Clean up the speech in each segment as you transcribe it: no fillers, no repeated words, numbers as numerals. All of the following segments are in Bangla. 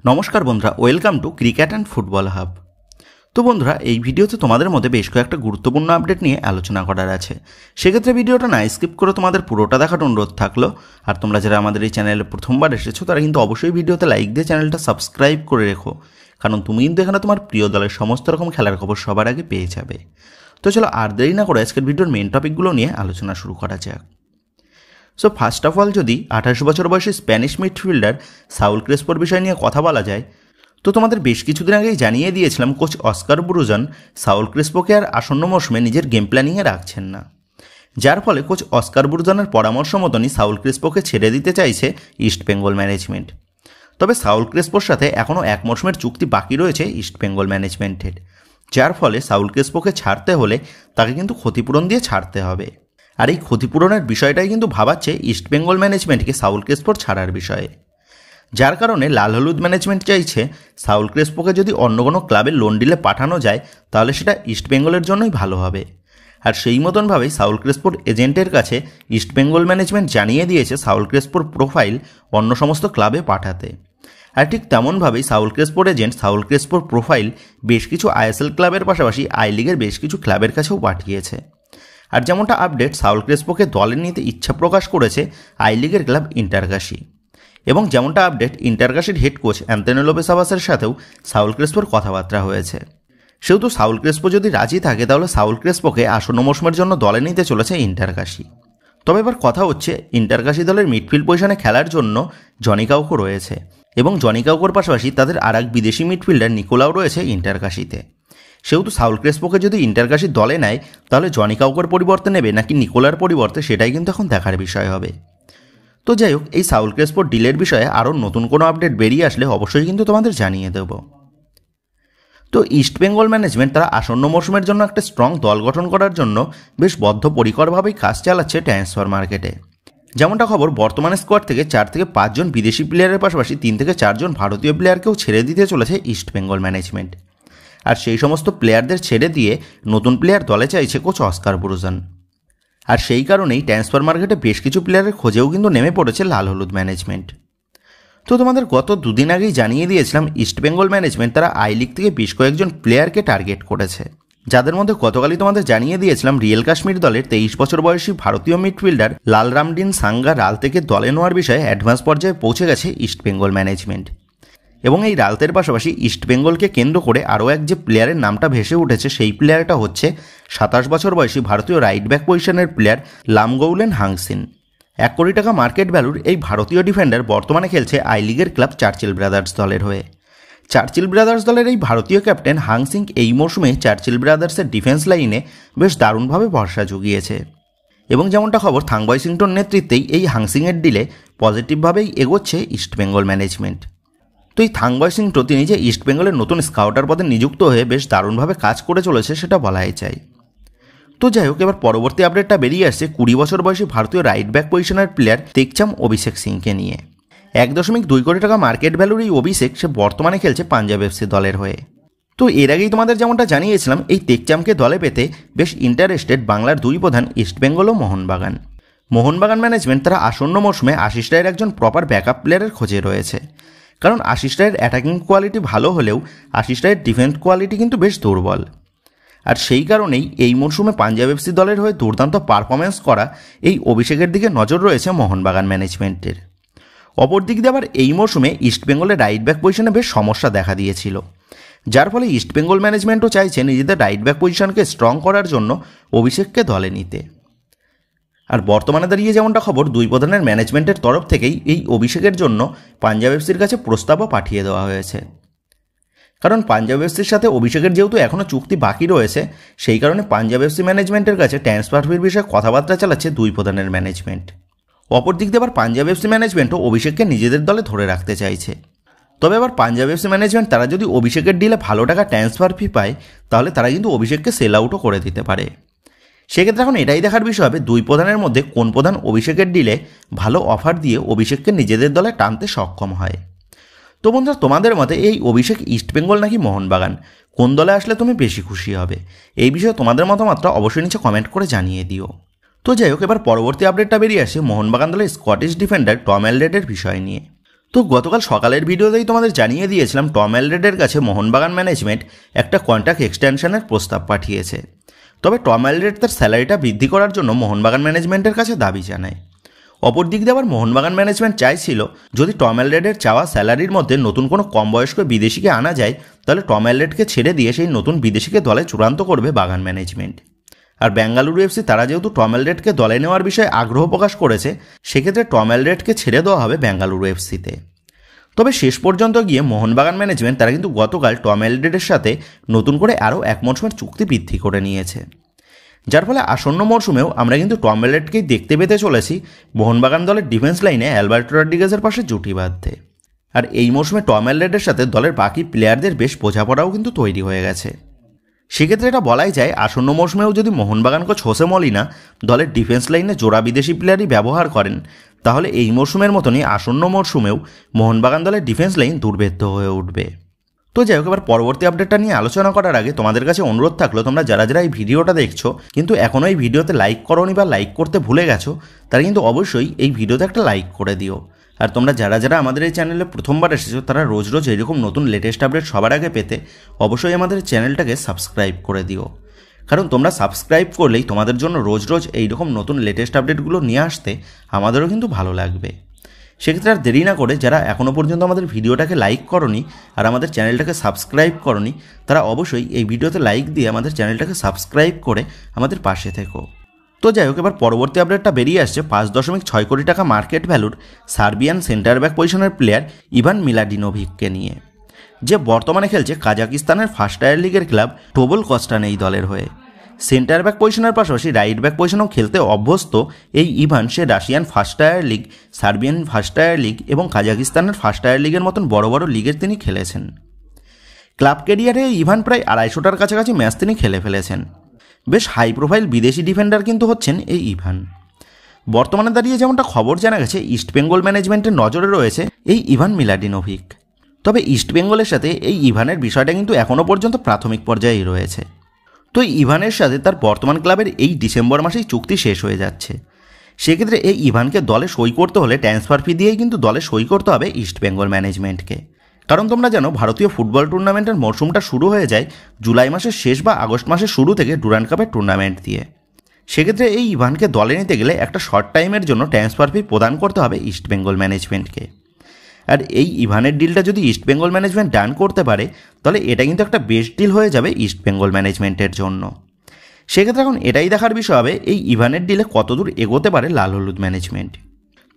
নমস্কার বন্ধুরা, welcome to cricket and football hub. তো বন্ধুরা, এই ভিডিওতে তোমাদের মধ্যে বেশ কয়েকটা গুরুত্বপূর্ণ আপডেট নিয়ে আলোচনা করার আছে। সেক্ষেত্রে ভিডিওটা না স্কিপ করে তোমাদের পুরোটা দেখার অনুরোধ থাকলো। আর তোমরা যারা আমাদের এই চ্যানেলে প্রথমবার এসেছো তারা কিন্তু অবশ্যই ভিডিওতে লাইক দিয়ে চ্যানেলটা সাবস্ক্রাইব করে রেখো, কারণ তুমি কিন্তু এখানে তোমার প্রিয় দলের সমস্ত রকম খেলার খবর সবার আগে পেয়ে যাবে। তো চলো আর দেরি না করে আজকের ভিডিওর মেন টপিকগুলো নিয়ে আলোচনা শুরু করা যাক। সো ফার্স্ট অফ অল, যদি 28 বছর বয়সী স্প্যানিশ মিডফিল্ডার সাউল ক্রেসপোর বিষয় নিয়ে কথা বলা যায়, তো তোমাদের বেশ কিছুদিন আগেই জানিয়ে দিয়েছিলাম কোচ অস্কার ব্রুজন সাউল ক্রেসপোকে আর আসন্ন মৌসুমে নিজের গেম প্ল্যানিংয়ে রাখছেন না, যার ফলে কোচ অস্কার ব্রুজনের পরামর্শ মতনই সাউল ক্রেসপোকে ছেড়ে দিতে চাইছে ইস্টবেঙ্গল ম্যানেজমেন্ট। তবে সাউল ক্রেসপোর সাথে এখনও এক মৌসুমের চুক্তি বাকি রয়েছে ইস্টবেঙ্গল ম্যানেজমেন্টের, যার ফলে সাউল ক্রেসপোকে ছাড়তে হলে তাকে কিন্তু ক্ষতিপূরণ দিয়ে ছাড়তে হবে। আর এই ক্ষতিপূরণের বিষয়টাই কিন্তু ভাবাচ্ছে ইস্টবেঙ্গল ম্যানেজমেন্টকে সাউল ক্রেসপোর ছাড়ার বিষয়ে, যার কারণে লাল হলুদ ম্যানেজমেন্ট চাইছে সাউল ক্রেসপোকে যদি অন্য কোনো ক্লাবে লোন ডিলে পাঠানো যায় তাহলে সেটা ইস্টবেঙ্গলের জন্যই ভালো হবে। আর সেই মতনভাবেই সাউল ক্রেসপোর এজেন্টের কাছে ইস্টবেঙ্গল ম্যানেজমেন্ট জানিয়ে দিয়েছে সাউল ক্রেসপোর প্রোফাইল অন্য সমস্ত ক্লাবে পাঠাতে। আর ঠিক তেমনভাবেই সাউল ক্রেসপোর এজেন্ট সাউল ক্রেসপোর প্রোফাইল বেশ কিছু আইএসএল ক্লাবের পাশাপাশি আই লিগের বেশ কিছু ক্লাবের কাছেও পাঠিয়েছে। আর যেমনটা আপডেট, সাউল ক্রেসপোকে দলে নিতে ইচ্ছা প্রকাশ করেছে আই লিগের ক্লাব ইন্টারকাশি, এবং যেমনটা update, ইন্টারকাশির head coach Antonio Lopez আবাসের সাথেও সাউল ক্রেসপোর কথাবার্তা হয়েছে। সেহেতু সাউল ক্রেসপো যদি রাজি থাকে তাহলে সাউল ক্রেসপোকে আসন্ন মৌসুমের জন্য দলে নিতে চলেছে ইন্টারকাশি। তবে এবার কথা হচ্ছে, ইন্টারকাশি দলের মিডফিল্ড পজিশনে খেলার জন্য জনি কাউকো রয়েছে, এবং জনি কাউকোর পাশাপাশি তাদের আর এক বিদেশি মিডফিল্ডার নিকোলাও রয়েছে ইন্টারকাশিতে। সেহেতু সাউল ক্রেসপোকে যদি ইন্টারকাশি দলে নেয় তাহলে জনি কাউকোর পরিবর্তে নেবে নাকি নিকোলার পরিবর্তে, সেটাই কিন্তু এখন দেখার বিষয় হবে। তো যাই হোক, এই সাউল ক্রেসপোর ডিলের বিষয়ে আরও নতুন কোনো আপডেট বেরিয়ে আসলে অবশ্যই কিন্তু তোমাদের জানিয়ে দেব। তো ইস্টবেঙ্গল ম্যানেজমেন্ট তারা আসন্ন মৌসুমের জন্য একটা স্ট্রং দল গঠন করার জন্য বেশ বদ্ধপরিকরভাবেই কাজ চালাচ্ছে ট্রান্সফার মার্কেটে। যেমনটা খবর, বর্তমানে স্কোয়াড থেকে 4 থেকে 5 জন বিদেশি প্লেয়ারের পাশাপাশি 3 থেকে 4 জন ভারতীয় প্লেয়ারকেও ছেড়ে দিতে চলেছে ইস্টবেঙ্গল ম্যানেজমেন্ট। আর সেই সমস্ত প্লেয়ারদের ছেড়ে দিয়ে নতুন প্লেয়ার দলে চাইছে কোচ অস্কার ব্রুজন। আর সেই কারণেই ট্রান্সফার মার্কেটে বেশ কিছু প্লেয়ারের খোঁজেও কিন্তু নেমে পড়েছে লাল হলুদ ম্যানেজমেন্ট। তো তোমাদের গত দুদিন আগেই জানিয়ে দিয়েছিলাম ইস্টবেঙ্গল ম্যানেজমেন্ট তারা আই লিগ থেকে বেশ কয়েকজন প্লেয়ারকে টার্গেট করেছে, যাদের মধ্যে গতকালই তোমাদের জানিয়ে দিয়েছিলাম রিয়েল কাশ্মীর দলের 23 বছর বয়সী ভারতীয় মিডফিল্ডার লালরামডিন সাঙ্গা রালতেকে দলে নেওয়ার বিষয়ে অ্যাডভান্স পর্যায়ে পৌঁছে গেছে ইস্টবেঙ্গল ম্যানেজমেন্ট। এবং এই রালতের পাশাপাশি ইস্টবেঙ্গলকে কেন্দ্র করে আরও এক যে প্লেয়ারের নামটা ভেসে উঠেছে, সেই প্লেয়ারটা হচ্ছে 27 বছর বয়সী ভারতীয় রাইট ব্যাক পজিশনের প্লেয়ার লামগৌলেন হাংসিন। 1 কোটি টাকা মার্কেট ভ্যালুর এই ভারতীয় ডিফেন্ডার বর্তমানে খেলছে আই লিগের ক্লাব চার্চিল ব্রাদার্স দলের হয়ে। চার্চিল ব্রাদার্স দলের এই ভারতীয় ক্যাপ্টেন হাংসিং এই মৌসুমে চার্চিল ব্রাদার্সের ডিফেন্স লাইনে বেশ দারুণভাবে ভরসা জুগিয়েছে। এবং যেমনটা খবর, থাংবয়সিংটন নেতৃত্বেই এই হাংসিংয়ের ডিলে পজিটিভভাবেই এগোচ্ছে ইস্টবেঙ্গল ম্যানেজমেন্ট। তো এই থাংবয়সিংটো তিনি যে ইস্টবেঙ্গলের নতুন স্কাউটার পদে নিযুক্ত হয়ে বেশ দারুণভাবে কাজ করে চলেছে সেটা বলাই চাই। তো যাই হোক, এবার পরবর্তী আপডেটটা বেরিয়ে আসছে 20 বছর বয়সী ভারতীয় রাইট ব্যাক পজিশনের প্লেয়ার তেকচাম অভিষেক সিংকে নিয়ে। 1.2 কোটি টাকা মার্কেট ভ্যালুর এই অভিষেক সে বর্তমানে খেলছে পাঞ্জাব এফসি দলের হয়ে। তো এর আগেই তোমাদের যেমনটা জানিয়েছিলাম, এই তেকচামকে দলে পেতে বেশ ইন্টারেস্টেড বাংলার দুই প্রধান ইস্টবেঙ্গল ও মোহনবাগান। মোহনবাগান ম্যানেজমেন্ট তারা আসন্ন মৌসুমে আশিস রায়ের একজন প্রপার ব্যাকআপ প্লেয়ারের খোঁজে রয়েছে, কারণ আশিস রায়ের অ্যাটাকিং কোয়ালিটি ভালো হলেও আশিস রায়ের ডিফেন্স কোয়ালিটি কিন্তু বেশ দুর্বল। আর সেই কারণেই এই মরশুমে পাঞ্জাব এফসি দলের হয়ে দুর্দান্ত পারফরমেন্স করা এই অভিষেকের দিকে নজর রয়েছে মোহনবাগান ম্যানেজমেন্টের। অপরদিক দিয়ে আবার এই মরশুমে ইস্টবেঙ্গলের রাইট ব্যাক পজিশনে বেশ সমস্যা দেখা দিয়েছিল, যার ফলে ইস্টবেঙ্গল ম্যানেজমেন্টও চাইছে নিজেদের রাইট ব্যাক পজিশনকে স্ট্রং করার জন্য অভিষেককে দলে নিতে। আর বর্তমানে দাঁড়িয়ে যেমনটা খবর, দুই প্রধানের ম্যানেজমেন্টের তরফ থেকেই এই অভিষেকের জন্য পাঞ্জাব এফসির কাছে প্রস্তাবও পাঠিয়ে দেওয়া হয়েছে। কারণ পাঞ্জাব এফসির সাথে অভিষেকের যেহেতু এখনও চুক্তি বাকি রয়েছে, সেই কারণে পাঞ্জাব এফসি ম্যানেজমেন্টের কাছে ট্রান্সফার ফির বিষয়ে কথাবার্তা চালাচ্ছে দুই প্রধানের ম্যানেজমেন্ট। অপরদিক দিয়ে আবার পাঞ্জাব এফসি ম্যানেজমেন্টও অভিষেককে নিজেদের দলে ধরে রাখতে চাইছে। তবে আবার পাঞ্জাব এফসি ম্যানেজমেন্ট তারা যদি অভিষেকের ডিলে ভালো টাকা ট্রান্সফার ফি পায় তাহলে তারা কিন্তু অভিষেককে সেল আউটও করে দিতে পারে। সেক্ষেত্রে এখন এটাই দেখার বিষয় হবে দুই প্রধানের মধ্যে কোন প্রধান অভিষেকের ডিলে ভালো অফার দিয়ে অভিষেককে নিজেদের দলে টানতে সক্ষম হয়। তো বন্ধুরা, তোমাদের মতে এই অভিষেক ইস্টবেঙ্গল নাকি মোহনবাগান, কোন দলে আসলে তুমি বেশি খুশি হবে? এই বিষয়ে তোমাদের মতামতটা অবশ্যই নিচে কমেন্ট করে জানিয়ে দিও। তো যাই হোক, এবার পরবর্তী আপডেটটা বেরিয়ে আসে মোহনবাগান দলের স্কটিশ ডিফেন্ডার টম এলড্রেডের বিষয় নিয়ে। তো গতকাল সকালের ভিডিওতেই তোমাদের জানিয়ে দিয়েছিলাম টম অ্যালরেডের কাছে মোহনবাগান ম্যানেজমেন্ট একটা কন্ট্রাক্ট এক্সটেনশনের প্রস্তাব পাঠিয়েছে। তবে টম অ্যালরেড তার স্যালারিটা বৃদ্ধি করার জন্য মোহনবাগান ম্যানেজমেন্টের কাছে দাবি জানায়। অপর দিক দিয়ে আবার মোহনবাগান ম্যানেজমেন্ট চাইছিল যদি টম অ্যালরেডের চাওয়া স্যালারির মধ্যে নতুন কোনো কম বয়স্ক বিদেশিকে আনা যায়, তাহলে টম অ্যালরেডকে ছেড়ে দিয়ে সেই নতুন বিদেশিকে দলে চূড়ান্ত করবে বাগান ম্যানেজমেন্ট। আর বেঙ্গালুরু এফসি তারা যেহেতু টম অ্যালরেডকে দলে নেওয়ার বিষয়ে আগ্রহ প্রকাশ করেছে, সেক্ষেত্রে টম অ্যালরেডকে ছেড়ে দেওয়া হবে বেঙ্গালুরু এফসিতে। তবে শেষ পর্যন্ত গিয়ে মোহনবাগান ম্যানেজমেন্ট তারা কিন্তু গতকাল টম অ্যালরেডের সাথে নতুন করে আরও 1 মরশুমের চুক্তি বৃদ্ধি করে নিয়েছে, যার ফলে আসন্ন মরশুমেও আমরা কিন্তু টম অ্যালরেডকেই দেখতে পেতে চলেছি মোহনবাগান দলের ডিফেন্স লাইনে অ্যালবার্টো রড্রিগেজের পাশে জুটি বাঁধতে। আর এই মরশুমে টম অ্যালরেডের সাথে দলের বাকি প্লেয়ারদের বেশ বোঝাপড়াও কিন্তু তৈরি হয়ে গেছে। সেক্ষেত্রে এটা বলাই যায় আসন্ন মরশুমেও যদি মোহনবাগান কোচ হোসে মলিনা দলের ডিফেন্স লাইনে জোড়া বিদেশি প্লেয়ারই ব্যবহার করেন, তাহলে এই মরশুমের মতনই আসন্ন মরশুমেও মোহনবাগান দলের ডিফেন্স লাইন দুর্ভেদ্য হয়ে উঠবে। তো যাই হোক, এবার পরবর্তী আপডেটটা নিয়ে আলোচনা করার আগে তোমাদের কাছে অনুরোধ থাকলো, তোমরা যারা যারা এই ভিডিওটা দেখছো কিন্তু এখনও এই ভিডিওতে লাইক করোনি বা লাইক করতে ভুলে গেছো, তারা কিন্তু অবশ্যই এই ভিডিওতে একটা লাইক করে দিও। আর তোমরা যারা যারা আমাদের এই চ্যানেলে প্রথমবার এসেছো তারা রোজ রোজ এরকম নতুন লেটেস্ট আপডেট সবার আগে পেতে অবশ্যই আমাদের চ্যানেলটাকে সাবস্ক্রাইব করে দিও, কারণ তোমরা সাবস্ক্রাইব করলেই তোমাদের জন্য রোজ রোজ এইরকম নতুন লেটেস্ট আপডেটগুলো নিয়ে আসতে আমাদেরও কিন্তু ভালো লাগবে। সেক্ষেত্রে আর দেরি না করে যারা এখনও পর্যন্ত আমাদের ভিডিওটাকে লাইক করনি আর আমাদের চ্যানেলটাকে সাবস্ক্রাইব করনি, তারা অবশ্যই এই ভিডিওতে লাইক দিয়ে আমাদের চ্যানেলটাকে সাবস্ক্রাইব করে আমাদের পাশে থেকো। তো যাই হোক, এবার পরবর্তী আপডেটটা বেরিয়ে আসছে 5.6 কোটি টাকা মার্কেট ভ্যালুর সার্বিয়ান সেন্টার ব্যাক পজিশনের প্লেয়ার ইভান মিলাডিনোভিককে নিয়ে, যে বর্তমানে খেলছে কাজাকিস্তানের ফার্স্ট টায়ার লিগের ক্লাব টোবল কস্টান এই দলের হয়ে। সেন্টার ব্যাক পজিশনের পাশাপাশি রাইট ব্যাক পজিশনেও খেলতে অভ্যস্ত এই ইভান সে Russian first tier league, Serbian first tier league এবং কাজাকিস্তানের ফার্স্ট টায়ার লিগের মতন বড় বড় লিগের তিনি খেলেছেন। ক্লাব ক্যারিয়ারে ইভান প্রায় 250টার কাছাকাছি ম্যাচ তিনি খেলে ফেলেছেন। বেশ হাই প্রোফাইল বিদেশি ডিফেন্ডার কিন্তু হচ্ছেন এই ইভান। বর্তমানে দাঁড়িয়ে যেমনটা খবর জানা গেছে, ইস্টবেঙ্গল ম্যানেজমেন্টের নজরে রয়েছে এই ইভান মিলাডিনোভিক। তবে ইস্টবেঙ্গলের সাথে এই ইভানের বিষয়টা কিন্তু এখনও পর্যন্ত প্রাথমিক পর্যায়েই রয়েছে। তো ইভানের সাথে তার বর্তমান ক্লাবের এই ডিসেম্বর মাসেই চুক্তি শেষ হয়ে যাচ্ছে। সেক্ষেত্রে এই ইভানকে দলে সই করতে হলে ট্রান্সফার ফি দিয়েই কিন্তু দলে সই করতে হবে ইস্টবেঙ্গল ম্যানেজমেন্টকে। কারণ তোমরা জানো ভারতীয় ফুটবল টুর্নামেন্টের মরশুমটা শুরু হয়ে যায় জুলাই মাসের শেষ বা আগস্ট মাসের শুরু থেকে ডুরান্ড কাপের টুর্নামেন্ট দিয়ে। সেক্ষেত্রে এই ইভানকে দলে নিতে গেলে একটা শর্ট টাইমের জন্য ট্রান্সফার ফি প্রদান করতে হবে ইস্টবেঙ্গল ম্যানেজমেন্টকে। আর এই ইভানের ডিলটা যদি ইস্টবেঙ্গল ম্যানেজমেন্ট ডান করতে পারে, তাহলে এটা কিন্তু একটা বেস্ট ডিল হয়ে যাবে ইস্টবেঙ্গল ম্যানেজমেন্টের জন্য। সেক্ষেত্রে এখন এটাই দেখার বিষয় হবে এই ইভানের ডিলে কতদূর এগোতে পারে লাল হলুদ ম্যানেজমেন্ট।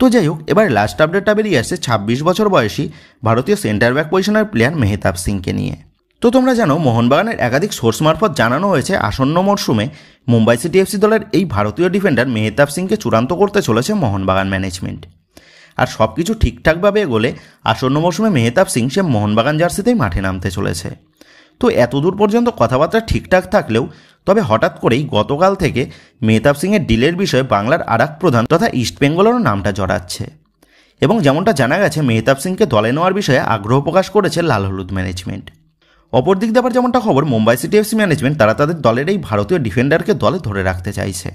তো যাই হোক, এবার লাস্ট আপডেটটা বেরিয়ে আসছে 26 বছর বয়সী ভারতীয় সেন্টার ব্যাক পজিশনের প্লেয়ার মেহতাব সিংকে নিয়ে। তো তোমরা জানো মোহনবাগানের একাধিক সোর্স মারফত জানানো হয়েছে আসন্ন মরশুমে মুম্বাই সিটি এফসি দলের এই ভারতীয় ডিফেন্ডার মেহতাব সিংকে চূড়ান্ত করতে চলেছে মোহনবাগান ম্যানেজমেন্ট। আর সব কিছু ঠিকঠাকভাবে এগোলে আসন্ন মরশুমে মেহতাব সিং সে মোহনবাগান জার্সিতেই মাঠে নামতে চলেছে। তো এতদূর পর্যন্ত কথাবার্তা ঠিকঠাক থাকলেও তবে হঠাৎ করেই গতকাল থেকে মেহতাব সিংয়ের ডিলের বিষয়ে বাংলার আরেক প্রধান তথা ইস্টবেঙ্গলেরও নামটা জড়াচ্ছে। এবং যেমনটা জানা গেছে মেহতাব সিংকে দলে নেওয়ার বিষয়ে আগ্রহ প্রকাশ করেছে লাল হলুদ ম্যানেজমেন্ট। অপর দিক দিয়ে আবার যেমনটা খবর, মুম্বাই সিটি এফসি ম্যানেজমেন্ট তারা তাদের দলের এই ভারতীয় ডিফেন্ডারকে দলে ধরে রাখতে চাইছে।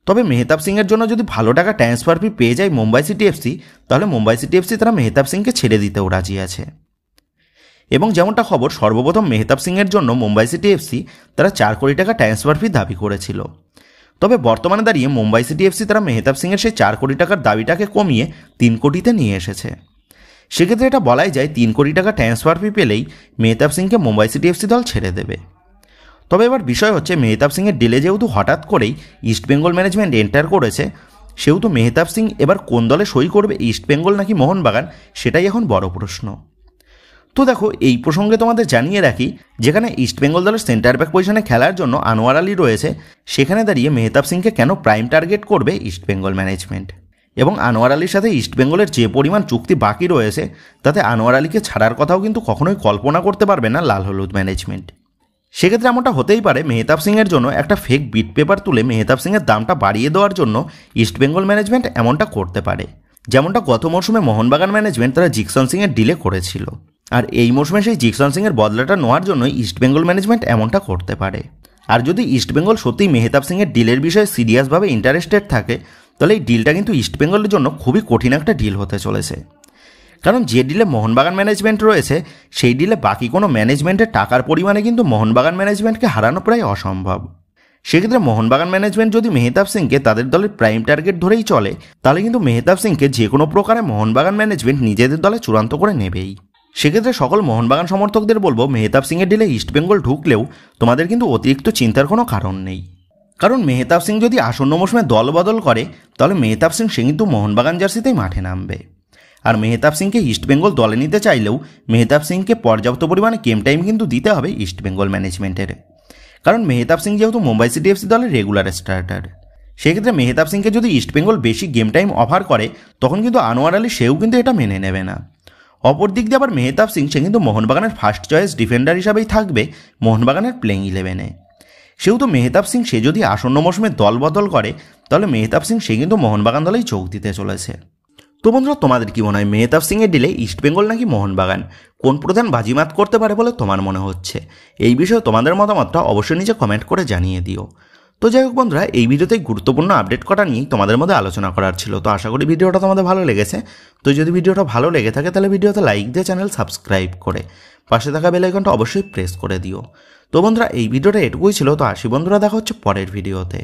তবে মেহতাব সিংয়ের জন্য যদি ভালো টাকা ট্রান্সফার ফি পেয়ে যায় মুম্বাই সিটি এফসি, তাহলে মুম্বাই সিটি এফসি তারা মেহতাব সিংকে ছেড়ে দিতেও রাজি আছে। এবং যেমনটা খবর, সর্বপ্রথম মেহতাব সিংয়ের জন্য মুম্বাই সিটি এফসি তারা 4 কোটি টাকা ট্রান্সফার ফি দাবি করেছিল। তবে বর্তমানে দাঁড়িয়ে মুম্বাই সিটি এফসি তারা মেহতাব সিংয়ের সেই 4 কোটি টাকার দাবিটাকে কমিয়ে 3 কোটিতে নিয়ে এসেছে। সেক্ষেত্রে এটা বলাই যায় 3 কোটি টাকা ট্রান্সফার ফি পেলেই মেহতাব সিংকে মুম্বাই সিটি এফসি দল ছেড়ে দেবে। তবে এবার বিষয় হচ্ছে মেহতাব সিংয়ের ডিলে যেহেতু হঠাৎ করেই ইস্টবেঙ্গল ম্যানেজমেন্ট এন্টার করেছে, সেহেতু মেহতাব সিং এবার কোন দলে সই করবে, ইস্টবেঙ্গল নাকি মোহনবাগান, সেটাই এখন বড় প্রশ্ন। তো দেখো, এই প্রসঙ্গে তোমাদের জানিয়ে রাখি, যেখানে ইস্টবেঙ্গল দলের সেন্টার ব্যাক পজিশনে খেলার জন্য আনোয়ার আলী রয়েছে, সেখানে দাঁড়িয়ে মেহতাব সিংকে কেন প্রাইম টার্গেট করবে ইস্টবেঙ্গল ম্যানেজমেন্ট। এবং আনোয়ার আলীর সাথে ইস্টবেঙ্গলের যে পরিমাণ চুক্তি বাকি রয়েছে, তাতে আনোয়ার আলীকে ছাড়ার কথাও কিন্তু কখনোই কল্পনা করতে পারবে না লাল হলুদ ম্যানেজমেন্ট। সেক্ষেত্রে এমনটা হতেই পারে মেহতাব সিংয়ের জন্য একটা ফেক বিট পেপার তুলে মেহতাব সিংয়ের দামটা বাড়িয়ে দেওয়ার জন্য ইস্টবেঙ্গল ম্যানেজমেন্ট এমনটা করতে পারে, যেমনটা গত মরশুমে মোহনবাগান ম্যানেজমেন্ট তারা জিকসন সিংয়ের ডিলে করেছিল। আর এই মরশুমে সেই জিকসন সিংয়ের বদলাটা নেওয়ার জন্য ইস্টবেঙ্গল ম্যানেজমেন্ট এমনটা করতে পারে। আর যদি ইস্টবেঙ্গল সত্যিই মেহতাব সিংয়ের ডিলের বিষয়ে সিরিয়াসভাবে ইন্টারেস্টেড থাকে, তাহলে এই ডিলটা কিন্তু ইস্টবেঙ্গলের জন্য খুবই কঠিন একটা ডিল হতে চলেছে। কারণ যে ডিলে মোহনবাগান ম্যানেজমেন্ট রয়েছে সেই ডিলে বাকি কোনো ম্যানেজমেন্টের টাকার পরিমাণে কিন্তু মোহনবাগান ম্যানেজমেন্টকে হারানো প্রায় অসম্ভব। সেক্ষেত্রে মোহনবাগান ম্যানেজমেন্ট যদি মেহতাব সিংকে তাদের দলের প্রাইম টার্গেট ধরেই চলে তাহলে কিন্তু মেহতাব সিংকে যে কোনো প্রকারে মোহনবাগান ম্যানেজমেন্ট নিজেদের দলে চূড়ান্ত করে নেবেই। সেক্ষেত্রে সকল মোহনবাগান সমর্থকদের বলবো, মেহতাব সিংয়ের ডিলে ইস্টবেঙ্গল ঢুকলেও তোমাদের কিন্তু অতিরিক্ত চিন্তার কোনো কারণ নেই। কারণ মেহতাব সিং যদি আসন্ন মৌসুমে দল বদল করে তাহলে মেহতাব সিং সে কিন্তু মোহনবাগান জার্সিতেই মাঠে নামবে। আর মেহতাব সিংকে ইস্টবেঙ্গল দলে নিতে চাইলেও মেহতাব সিংকে পর্যাপ্ত পরিমাণে গেম টাইম কিন্তু দিতে হবে ইস্টবেঙ্গল ম্যানেজমেন্টের। কারণ মেহতাব সিং যেহেতু মুম্বাই সিটি এফসি দলের রেগুলার স্টার্টার, সেক্ষেত্রে মেহতাব সিংকে যদি ইস্টবেঙ্গল বেশি গেম টাইম অফার করে তখন কিন্তু আনোয়ার আলী সেও কিন্তু এটা মেনে নেবে না। অপর দিক দিয়ে আবার মেহতাব সিং সে কিন্তু মোহনবাগানের ফার্স্ট চয়েস ডিফেন্ডার হিসাবেই থাকবে মোহনবাগানের প্লেইং 11-এ। সেহেতু মেহতাব সিং সে যদি আসন্ন মৌসুমে দল বদল করে তাহলে মেহতাব সিং সে কিন্তু মোহনবাগান দলেই চোখ দিতে চলেছে। তো বন্ধুরা, তোমাদের কি মনে হয় মেহতাব সিংয়ের ডিলে ইস্টবেঙ্গল নাকি মোহনবাগান কোন প্রধান বাজিমাত করতে পারে বলে তোমার মনে হচ্ছে? এই বিষয়ে তোমাদের মতামতটা অবশ্যই নিচে কমেন্ট করে জানিয়ে দিও। তো যাই হোক বন্ধুরা, এই ভিডিওতে গুরুত্বপূর্ণ আপডেট করা নিয়েই তোমাদের মধ্যে আলোচনা করার ছিল। তো আশা করি ভিডিওটা তোমাদের ভালো লেগেছে। তো যদি ভিডিওটা ভালো লেগে থাকে তাহলে ভিডিওতে লাইক দিয়ে চ্যানেল সাবস্ক্রাইব করে পাশে থাকা বেল আইকনটা অবশ্যই প্রেস করে দিও। তো বন্ধুরা, এই ভিডিওটা এটুকুই ছিল। তো আসি বন্ধুরা, দেখা হচ্ছে পরের ভিডিওতে।